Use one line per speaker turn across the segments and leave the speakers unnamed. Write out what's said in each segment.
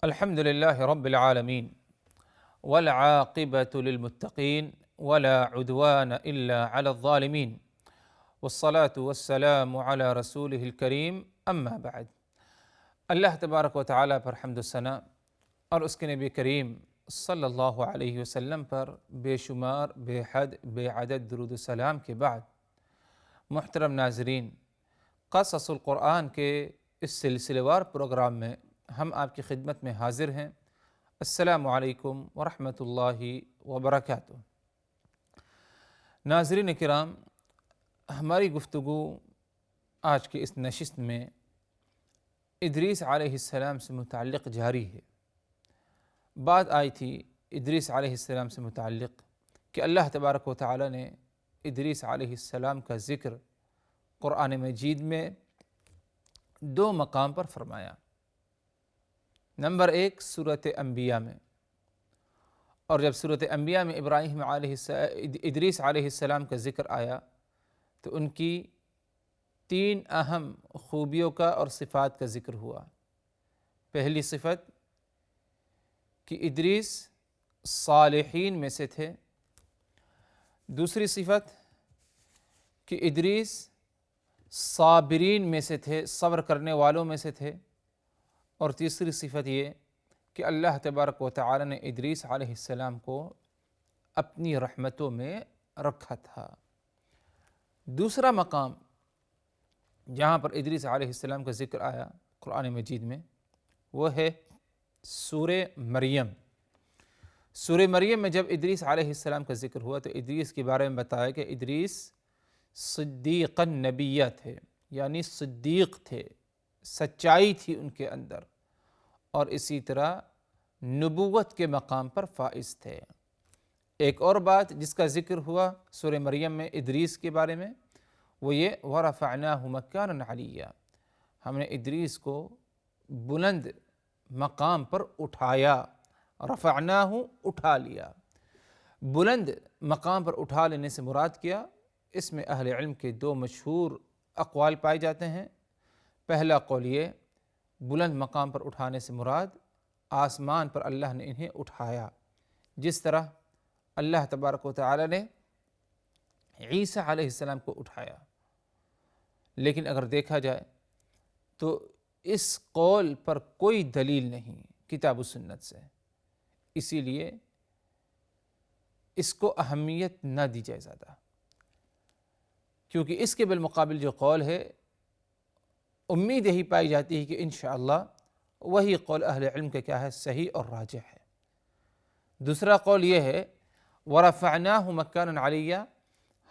الحمد لله رب العالمين والعاقبة للمتقين ولا عدوان إلا على الظالمين والصلاة والسلام على رسوله الكريم اما بعد۔ اللہ تبارک و تعالیٰ پر حمد و ثنا اور اس کے نبی کریم صلی اللہ علیہ وسلم پر بے شمار بے حد بے عدد درود و سلام کے بعد، محترم ناظرین، قصص القرآن کے اس سلسلہ وار پروگرام میں ہم آپ کی خدمت میں حاضر ہیں۔ السلام علیکم ورحمۃ اللہ وبرکاتہ۔ ناظرین کرام، ہماری گفتگو آج کی اس نشست میں ادریس علیہ السلام سے متعلق جاری ہے۔ بات آئی تھی ادریس علیہ السلام سے متعلق کہ اللہ تبارک و تعالی نے ادریس علیہ السلام کا ذکر قرآن مجید میں دو مقام پر فرمایا۔ نمبر 1 سورۃ انبیاء میں، اور جب سورۃ انبیاء میں ادریس علیہ السلام کا ذکر آیا تو ان کی 3 اہم خوبیوں کا اور صفات کا ذکر ہوا۔ پہلی صفت کہ ادریس صالحین میں سے تھے، دوسری صفت کہ ادریس صابرین میں سے تھے، صبر کرنے والوں میں سے تھے، اور تیسری صفت یہ کہ اللہ تبارک و تعالی نے ادریس علیہ السلام کو اپنی رحمتوں میں رکھا تھا۔ دوسرا مقام جہاں پر ادریس علیہ السلام کا ذکر آیا قرآن مجید میں وہ ہے سورہ مریم۔ سورہ مریم میں جب ادریس علیہ السلام کا ذکر ہوا تو ادریس کے بارے میں بتایا کہ ادریس صدیق النبیہ تھے، یعنی صدیق تھے، سچائی تھی ان کے اندر، اور اسی طرح نبوت کے مقام پر فائز تھے۔ ایک اور بات جس کا ذکر ہوا سورہ مریم میں ادریس کے بارے میں وہ یہ وَرَفَعْنَاهُ مَكَانًا عَلِيًّا، ہم نے ادریس کو بلند مقام پر اٹھایا۔ رفعناہ اٹھا لیا، بلند مقام پر اٹھا لینے سے مراد کیا؟ اس میں اہل علم کے 2 مشہور اقوال پائے جاتے ہیں۔ پہلا قول یہ، بلند مقام پر اٹھانے سے مراد آسمان پر اللہ نے انہیں اٹھایا، جس طرح اللہ تبارک و تعالی نے عیسیٰ علیہ السلام کو اٹھایا۔ لیکن اگر دیکھا جائے تو اس قول پر کوئی دلیل نہیں کتاب و سنت سے، اسی لیے اس کو اہمیت نہ دی جائے زیادہ، کیونکہ اس کے بالمقابل جو قول ہے امید یہی پائی جاتی ہے کہ انشاءاللہ وہی قول اہل علم کا کیا ہے، صحیح اور راجح ہے۔ دوسرا قول یہ ہے وَرَفَعْنَاهُ مَكَانًا عَلِيًّا،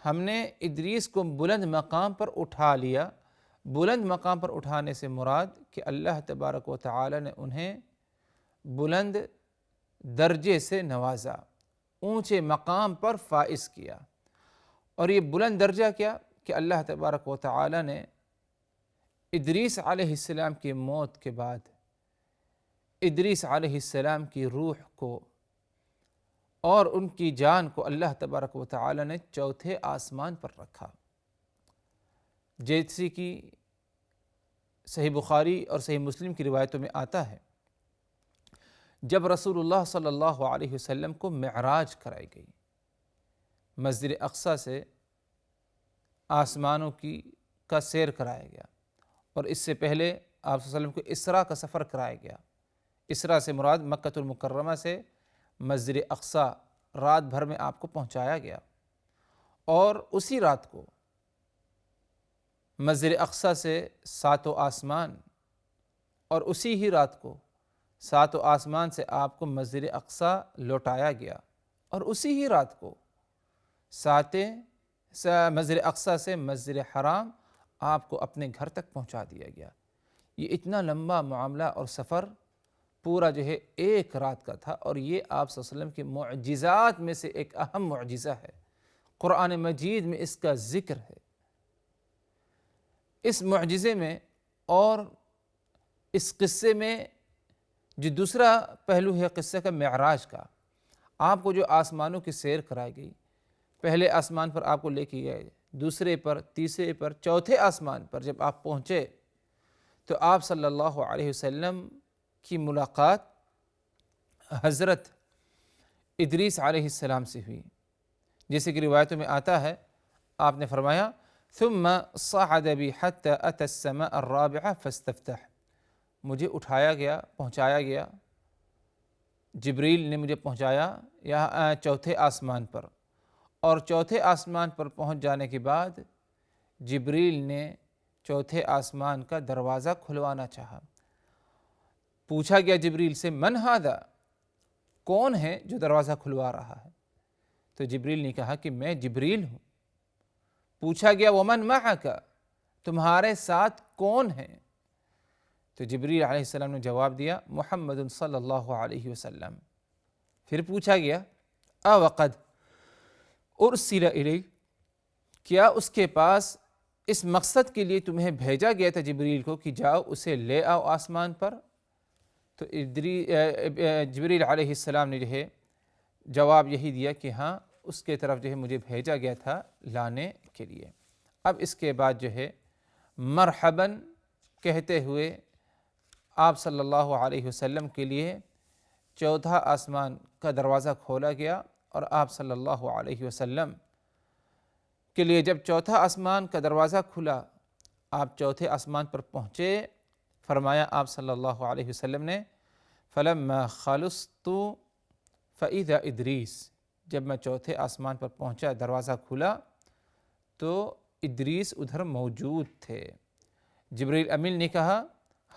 ہم نے ادریس کو بلند مقام پر اٹھا لیا۔ بلند مقام پر اٹھانے سے مراد کہ اللہ تبارک و تعالی نے انہیں بلند درجے سے نوازا، اونچے مقام پر فائز کیا۔ اور یہ بلند درجہ کیا کہ اللہ تبارک و تعالی نے ادریس علیہ السلام کی موت کے بعد ادریس علیہ السلام کی روح کو اور ان کی جان کو اللہ تبارک و تعالی نے 4تھے آسمان پر رکھا، جیسے کہ صحیح بخاری اور صحیح مسلم کی روایتوں میں آتا ہے، جب رسول اللہ صلی اللہ علیہ وسلم کو معراج کرائی گئی، مسجد اقصی سے آسمانوں کا سیر کرایا گیا، اور اس سے پہلے آپ صلی اللہ علیہ وسلم کو اسراء کا سفر کرایا گیا۔ اسراء سے مراد مکۃ المکرمہ سے مسجد اقصی رات بھر میں آپ کو پہنچایا گیا، اور اسی رات کو مسجد اقصی سے 7 آسمان، اور اسی ہی رات کو 7 آسمان سے آپ کو مسجد اقصی لوٹایا گیا، اور اسی ہی رات کو مسجد اقصی سے مسجد حرام آپ کو اپنے گھر تک پہنچا دیا گیا۔ یہ اتنا لمبا معاملہ اور سفر پورا جو ہے 1 رات کا تھا، اور یہ آپ صلی اللہ علیہ وسلم کے معجزات میں سے ایک اہم معجزہ ہے۔ قرآن مجید میں اس کا ذکر ہے۔ اس معجزے میں اور اس قصے میں جو دوسرا پہلو ہے قصے کا معراج کا، آپ کو جو آسمانوں کی سیر کرائی گئی، پہلے آسمان پر آپ کو لے کے گئے، دوسرے پر، تیسرے پر، 4تھے آسمان پر جب آپ پہنچے تو آپ صلی اللہ علیہ وسلم کی ملاقات حضرت ادریس علیہ السلام سے ہوئی، جیسے کہ روایتوں میں آتا ہے آپ نے فرمایا ثم صعد بی حتی اتی السماء الرابعہ فاستفتح، مجھے اٹھایا گیا، پہنچایا گیا، جبریل نے مجھے پہنچایا یہاں چوتھے آسمان پر، اور چوتھے آسمان پر پہنچ جانے کے بعد جبریل نے چوتھے آسمان کا دروازہ کھلوانا چاہا۔ پوچھا گیا جبریل سے من ھذا، کون ہے جو دروازہ کھلوا رہا ہے؟ تو جبریل نے کہا کہ میں جبریل ہوں۔ پوچھا گیا ومن معک، تمہارے ساتھ کون ہے؟ تو جبریل علیہ السلام نے جواب دیا محمد صلی اللہ علیہ وسلم۔ پھر پوچھا گیا اوقد ارسل الیہ، کیا اس کے پاس اس مقصد کے لیے تمہیں بھیجا گیا تھا جبریل کو کہ جاؤ اسے لے آؤ آسمان پر؟ تو جبریل علیہ السلام نے جو ہے جواب یہی دیا کہ ہاں اس کے طرف جو ہے مجھے بھیجا گیا تھا لانے کے لیے۔ اب اس کے بعد جو ہے مرحباً کہتے ہوئے آپ صلی اللہ علیہ وسلم کے لیے چوتھا آسمان کا دروازہ کھولا گیا، اور آپ صلی اللہ علیہ وسلم کے لیے جب چوتھا آسمان کا دروازہ کھلا، آپ چوتھے آسمان پر پہنچے، فرمایا آپ صلی اللہ علیہ وسلم نے فلما خلصت فاذا ادریس، جب میں چوتھے آسمان پر پہنچا، دروازہ کھلا تو ادریس ادھر موجود تھے۔ جبریل امین نے کہا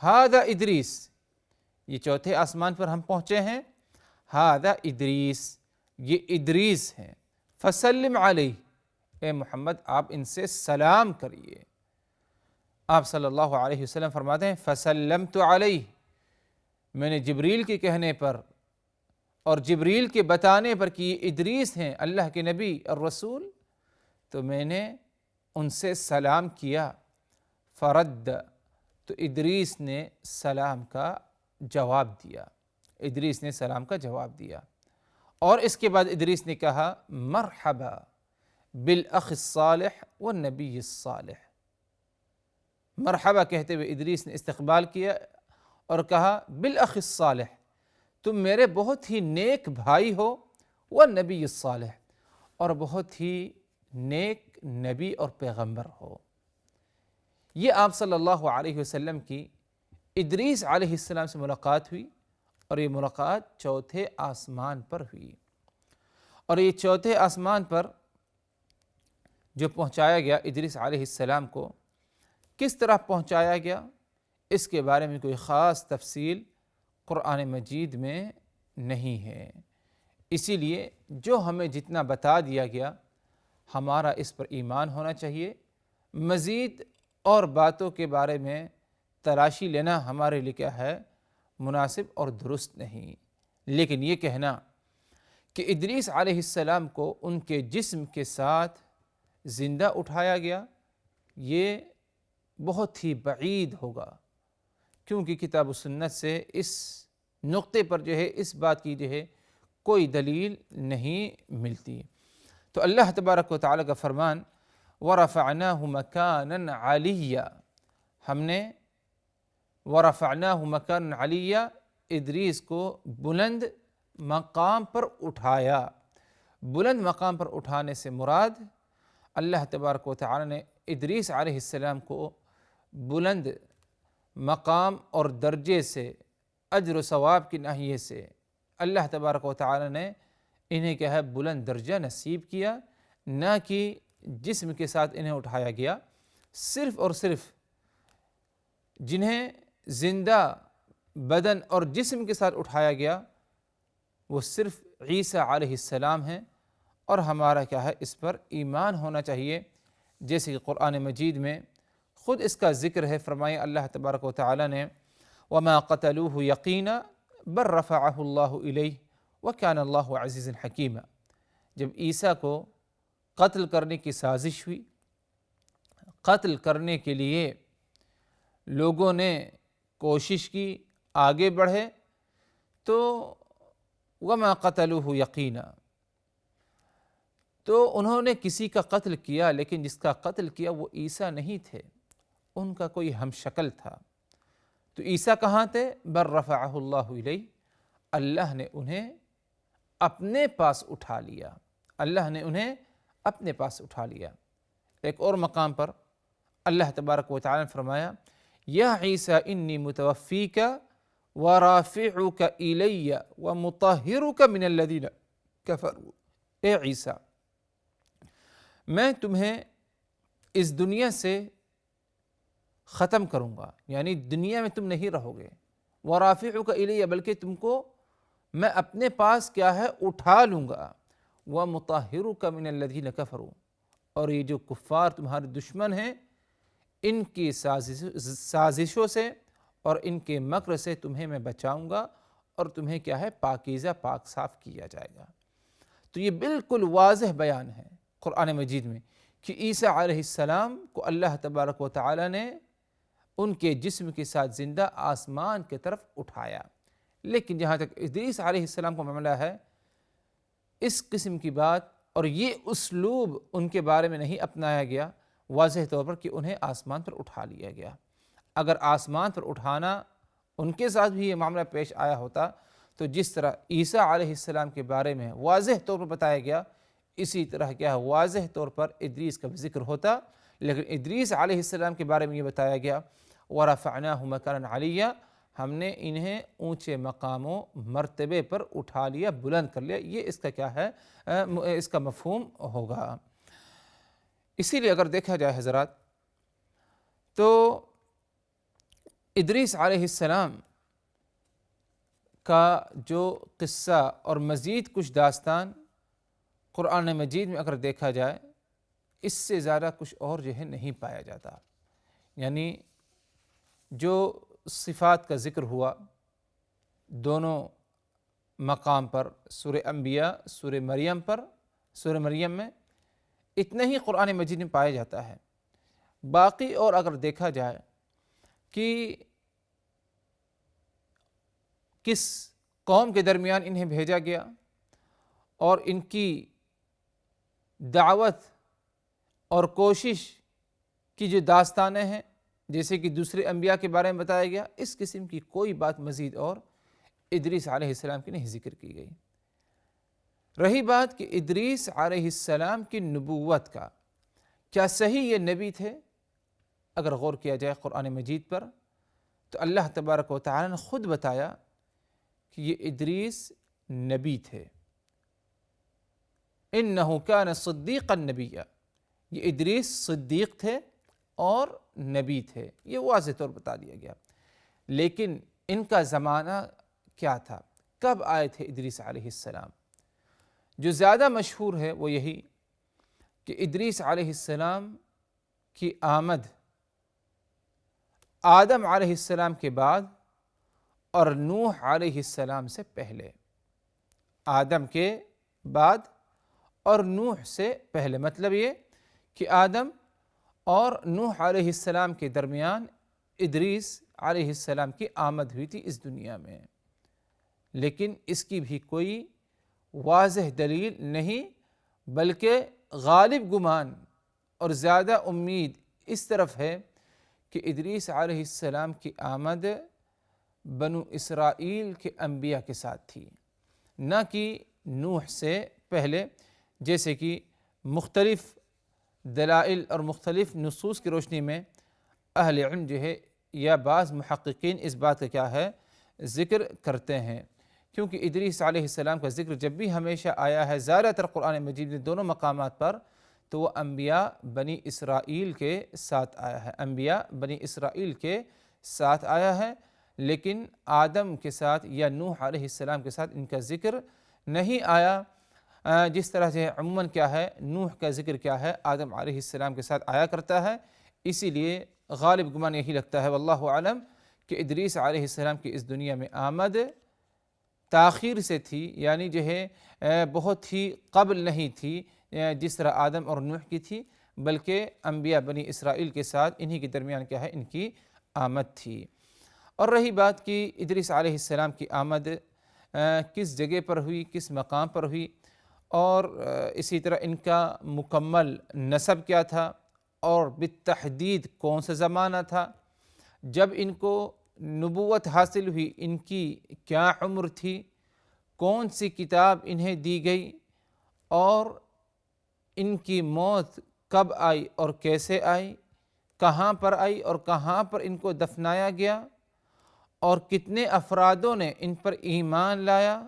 ھذا ادریس، یہ چوتھے آسمان پر ہم پہنچے ہیں، ھذا ادریس، یہ ادریس ہیں، فسلم علیہ، اے محمد آپ ان سے سلام کریے۔ آپ صلی اللہ علیہ وسلم فرماتے ہیں فسلمت علیہ، میں نے جبریل کے کہنے پر اور جبریل کے بتانے پر کہ یہ ادریس ہیں، اللہ کے نبی اور رسول، تو میں نے ان سے سلام کیا۔ فرد، تو ادریس نے سلام کا جواب دیا، ادریس نے سلام کا جواب دیا، اور اس کے بعد ادریس نے کہا مرحبا بالاخ الصالح والنبی الصالح، مرحبا کہتے ہوئے ادریس نے استقبال کیا اور کہا بالاخ الصالح، تم میرے بہت ہی نیک بھائی ہو، والنبی الصالح، اور بہت ہی نیک نبی اور پیغمبر ہو۔ یہ آپ صلی اللہ علیہ وسلم کی ادریس علیہ السلام سے ملاقات ہوئی، اور یہ ملاقات چوتھے آسمان پر ہوئی، اور یہ چوتھے آسمان پر جو پہنچایا گیا ادریس علیہ السلام کو، کس طرح پہنچایا گیا اس کے بارے میں کوئی خاص تفصیل قرآن مجید میں نہیں ہے، اسی لیے جو ہمیں جتنا بتا دیا گیا ہمارا اس پر ایمان ہونا چاہیے، مزید اور باتوں کے بارے میں تلاشی لینا ہمارے لیے کیا ہے مناسب اور درست نہیں۔ لیکن یہ کہنا کہ ادریس علیہ السلام کو ان کے جسم کے ساتھ زندہ اٹھایا گیا، یہ بہت ہی بعید ہوگا، کیونکہ کتاب و سنت سے اس نقطے پر جو ہے اس بات کی جو ہے کوئی دلیل نہیں ملتی۔ تو اللہ تبارک و تعالیٰ کا فرمان وَرَفَعْنَاهُ مَكَانًا عَلِيًّا، ہم نے وَرَفَعْنَاهُ مَكَانًا عَلِيًّا ادریس کو بلند مقام پر اٹھایا۔ بلند مقام پر اٹھانے سے مراد اللہ تبارک و تعالیٰ نے ادریس علیہ السلام کو بلند مقام اور درجے سے، اجر و ثواب کی ناحیے سے اللہ تبارک و تعالیٰ نے انہیں کیا ہے بلند درجہ نصیب کیا، نہ کہ جسم کے ساتھ انہیں اٹھایا گیا۔ صرف اور صرف جنہیں زندہ بدن اور جسم کے ساتھ اٹھایا گیا وہ صرف عیسیٰ علیہ السلام ہیں، اور ہمارا کیا ہے اس پر ایمان ہونا چاہیے، جیسے کہ قرآن مجید میں خود اس کا ذکر ہے۔ فرمائے اللہ تبارک و تعالیٰ نے وَمَا قَتَلُوهُ يَقِينًا بَلْ رَفَعَهُ اللَّهُ إِلَيْهِ وَكَانَ اللَّهُ عَزِيزًا حَكِيمًا، جب عیسیٰ کو قتل کرنے کی سازش ہوئی، قتل کرنے کے لیے لوگوں نے کوشش کی، آگے بڑھے، تو وَمَا قَتَلُوهُ يَقِينًا، تو انہوں نے کسی کا قتل کیا، لیکن جس کا قتل کیا وہ عیسیٰ نہیں تھے، ان کا کوئی ہم شکل تھا۔ تو عیسیٰ کہاں تھے؟ بل رفعہ اللہ الیہ، اللہ نے انہیں اپنے پاس اٹھا لیا، اللہ نے انہیں اپنے پاس اٹھا لیا۔ ایک اور مقام پر اللہ تبارک و تعالی نے فرمایا یا عیسیٰ انی متوفیک ورافعک الی ومطہرک من الذین کفروا، اے عیسیٰ میں تمہیں اس دنیا سے ختم کروں گا، یعنی دنیا میں تم نہیں رہو گے، ورافعک الی بلکہ تم کو میں اپنے پاس کیا ہے اٹھا لوں گا، ومطہرک من الذین کفروا، اور یہ جو کفار تمہارے دشمن ہیں ان کی سازشوں سے اور ان کے مکر سے تمہیں میں بچاؤں گا اور تمہیں کیا ہے پاکیزہ پاک صاف کیا جائے گا۔ تو یہ بالکل واضح بیان ہے قرآن مجید میں کہ عیسیٰ علیہ السلام کو اللہ تبارک و تعالی نے ان کے جسم کے ساتھ زندہ آسمان کی طرف اٹھایا، لیکن جہاں تک ادریس علیہ السلام کا معاملہ ہے اس قسم کی بات اور یہ اسلوب ان کے بارے میں نہیں اپنایا گیا واضح طور پر کہ انہیں آسمان پر اٹھا لیا گیا۔ اگر آسمان پر اٹھانا ان کے ساتھ بھی یہ معاملہ پیش آیا ہوتا تو جس طرح عیسیٰ علیہ السلام کے بارے میں واضح طور پر بتایا گیا اسی طرح کیا ہے واضح طور پر ادریس کا بھی ذکر ہوتا، لیکن ادریس علیہ السلام کے بارے میں یہ بتایا گیا وَرَفَعْنَاهُ مَكَانًا عَلِيًّا، ہم نے انہیں اونچے مقام و مرتبے پر اٹھا لیا، بلند کر لیا، یہ اس کا کیا ہے اس کا مفہوم ہوگا۔ اسی لیے اگر دیکھا جائے حضرات تو ادریس علیہ السلام کا جو قصہ اور مزید کچھ داستان قرآن مجید میں اگر دیکھا جائے اس سے زیادہ کچھ اور جو ہے نہیں پایا جاتا، یعنی جو صفات کا ذکر ہوا دونوں مقام پر سورہ انبیاء سورہ مریم میں اتنا ہی قرآن مجید میں پایا جاتا ہے۔ باقی اور اگر دیکھا جائے کہ کس قوم کے درمیان انہیں بھیجا گیا اور ان کی دعوت اور کوشش کی جو داستانیں ہیں جیسے کہ دوسرے انبیاء کے بارے میں بتایا گیا، اس قسم کی کوئی بات مزید اور ادریس علیہ السلام کی نہیں ذکر کی گئی۔ رہی بات کہ ادریس علیہ السلام کی نبوت کا، کیا صحیح یہ نبی تھے؟ اگر غور کیا جائے قرآن مجید پر تو اللہ تبارک و تعالی نے خود بتایا کہ یہ ادریس نبی تھے، انہ کان صدیقا نبیا، یہ ادریس صدیق تھے اور نبی تھے، یہ واضح طور بتا دیا گیا۔ لیکن ان کا زمانہ کیا تھا، کب آئے تھے ادریس علیہ السلام؟ جو زیادہ مشہور ہے وہ یہی کہ ادریس علیہ السلام کی آمد آدم علیہ السلام کے بعد اور نوح علیہ السلام سے پہلے، آدم کے بعد اور نوح سے پہلے، مطلب یہ کہ آدم اور نوح علیہ السلام کے درمیان ادریس علیہ السلام کی آمد ہوئی تھی اس دنیا میں، لیکن اس کی بھی کوئی واضح دلیل نہیں، بلکہ غالب گمان اور زیادہ امید اس طرف ہے کہ ادریس علیہ السلام کی آمد بنو اسرائیل کے انبیاء کے ساتھ تھی، نہ کہ نوح سے پہلے، جیسے کہ مختلف دلائل اور مختلف نصوص کی روشنی میں اہل علم جو ہے یا بعض محققین اس بات کا کیا ہے ذکر کرتے ہیں، کیونکہ ادریس علیہ السلام کا ذکر جب بھی ہمیشہ آیا ہے زیادہ تر قرآن مجید میں دونوں مقامات پر تو وہ انبیاء بنی اسرائیل کے ساتھ آیا ہے، انبیاء بنی اسرائیل کے ساتھ آیا ہے، لیکن آدم کے ساتھ یا نوح علیہ السلام کے ساتھ ان کا ذکر نہیں آیا۔ جس طرح سے عموماً کیا ہے نوح کا ذکر کیا ہے آدم علیہ السلام کے ساتھ آیا کرتا ہے، اسی لیے غالب گمان یہی لگتا ہے واللہ اعلم کہ ادریس علیہ السلام کی اس دنیا میں آمد تاخیر سے تھی، یعنی جو ہے بہت ہی قبل نہیں تھی جس طرح آدم اور نوح کی تھی، بلکہ انبیاء بنی اسرائیل کے ساتھ انہی کے درمیان کیا ہے ان کی آمد تھی۔ اور رہی بات کہ ادریس علیہ السلام کی آمد کس جگہ پر ہوئی، کس مقام پر ہوئی، اور اسی طرح ان کا مکمل نسب کیا تھا اور بالتحدید کون سا زمانہ تھا، جب ان کو نبوت حاصل ہوئی ان کی کیا عمر تھی، کون سی کتاب انہیں دی گئی اور ان کی موت کب آئی اور کیسے آئی، کہاں پر آئی اور کہاں پر ان کو دفنایا گیا، اور کتنے افرادوں نے ان پر ایمان لایا،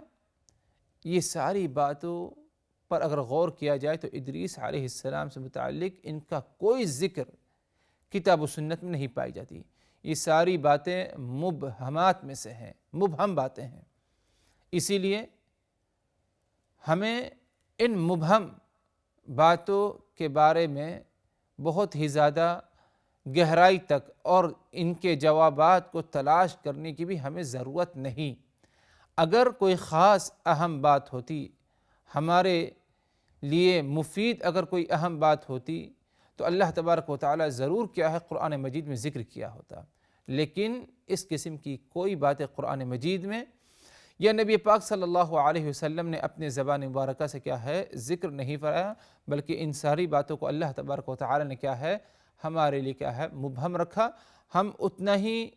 یہ ساری باتوں پر اگر غور کیا جائے تو ادریس علیہ السلام سے متعلق ان کا کوئی ذکر کتاب و سنت میں نہیں پائی جاتی۔ یہ ساری باتیں مبہمات میں سے ہیں، مبہم باتیں ہیں۔ اسی لیے ہمیں ان مبہم باتوں کے بارے میں بہت ہی زیادہ گہرائی تک اور ان کے جوابات کو تلاش کرنے کی بھی ہمیں ضرورت نہیں۔ اگر کوئی خاص اہم بات ہوتی، ہمارے لیے مفید اگر کوئی اہم بات ہوتی، تو اللہ تبارک و تعالی ضرور کیا ہے قرآن مجید میں ذکر کیا ہوتا، لیکن اس قسم کی کوئی باتیں قرآن مجید میں یا نبی پاک صلی اللہ علیہ وسلم نے اپنے زبان مبارکہ سے کیا ہے ذکر نہیں فرمایا، بلکہ ان ساری باتوں کو اللہ تبارک و تعالی نے کیا ہے ہمارے لیے کیا ہے مبہم رکھا۔ ہم اتنا ہی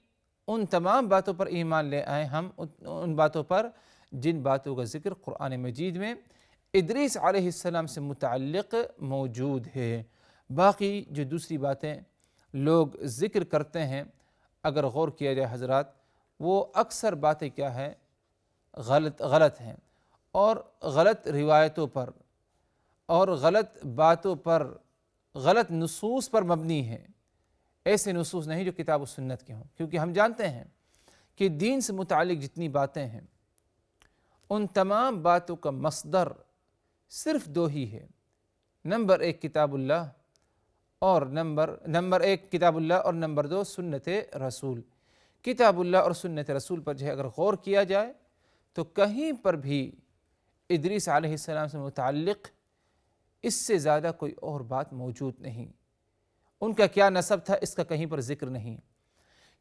ان تمام باتوں پر ایمان لے آئیں، ہم ان باتوں پر جن باتوں کا ذکر قرآن مجید میں ادریس علیہ السلام سے متعلق موجود ہے۔ باقی جو دوسری باتیں لوگ ذکر کرتے ہیں، اگر غور کیا جائے حضرات، وہ اکثر باتیں کیا ہے غلط ہیں، اور غلط روایتوں پر اور غلط باتوں پر، غلط نصوص پر مبنی ہیں۔ ایسے نصوص نہیں جو کتاب و سنت کے ہوں، کیونکہ ہم جانتے ہیں کہ دین سے متعلق جتنی باتیں ہیں ان تمام باتوں کا مصدر صرف دو ہی ہے، نمبر ایک کتاب اللہ اور نمبر ایک کتاب اللہ اور نمبر دو سنت رسول۔ کتاب اللہ اور سنت رسول پر جو ہے اگر غور کیا جائے تو کہیں پر بھی ادریس علیہ السلام سے متعلق اس سے زیادہ کوئی اور بات موجود نہیں۔ ان کا کیا نسب تھا اس کا کہیں پر ذکر نہیں،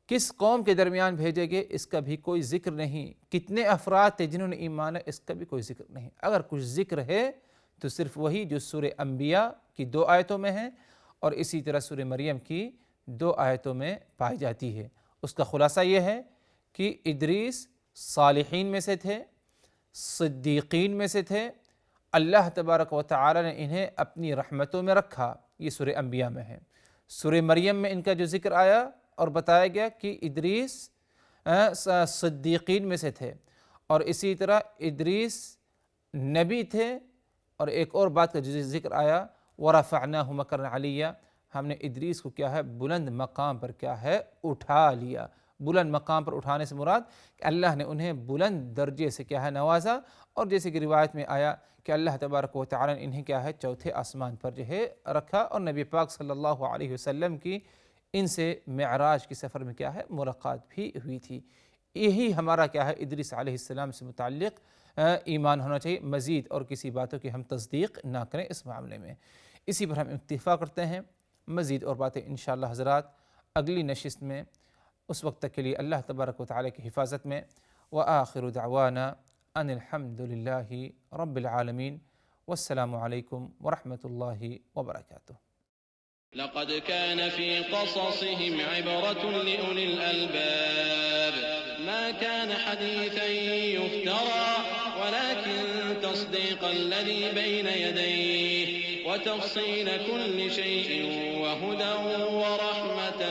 کس قوم کے درمیان بھیجے گئے اس کا بھی کوئی ذکر نہیں، کتنے افراد تھے جنہوں نے ایمان اس کا بھی کوئی ذکر نہیں۔ اگر کچھ ذکر ہے تو صرف وہی جو سورہ انبیاء کی 2 آیتوں میں ہے اور اسی طرح سورہ مریم کی 2 آیتوں میں پائی جاتی ہے۔ اس کا خلاصہ یہ ہے کہ ادریس صالحین میں سے تھے، صدیقین میں سے تھے، اللہ تبارک و تعالی نے انہیں اپنی رحمتوں میں رکھا، یہ سورہ انبیاء میں ہے۔ سورہ مریم میں ان کا جو ذکر آیا اور بتایا گیا کہ ادریس صدیقین میں سے تھے، اور اسی طرح ادریس نبی تھے، اور ایک اور بات کا جو ذکر آیا وَرَفَعْنَاهُ مَكَانًا عَلِيًّا، ہم نے ادریس کو کیا ہے بلند مقام پر کیا ہے اٹھا لیا۔ بلند مقام پر اٹھانے سے مراد کہ اللہ نے انہیں بلند درجے سے کیا ہے نوازا، اور جیسے کہ روایت میں آیا کہ اللہ تبارک و تعالی نے انہیں کیا ہے 4تھے آسمان پر جو ہے رکھا، اور نبی پاک صلی اللہ علیہ وسلم کی ان سے معراج کی سفر میں کیا ہے ملاقات بھی ہوئی تھی۔ یہی ہمارا کیا ہے ادریس علیہ السلام سے متعلق ایمان ہونا چاہیے، مزید اور کسی باتوں کی ہم تصدیق نہ کریں اس معاملے میں۔ اسی پر ہم اتفاق کرتے ہیں، مزید اور باتیں انشاءاللہ حضرات اگلی نشست میں، اس وقت تک کے لیے اللہ تبارک و تعالی کی حفاظت میں۔ وآخر دعوانا ان الحمد للہ رب العالمین، والسلام علیکم ورحمۃ اللہ وبرکاتہ۔
لقد كان في قصصهم عبرة لأولي الألباب ما كان حديثا يفترى ولكن تصديق الذي بين يديه وتفصيل كل شيء وهدى ورحمة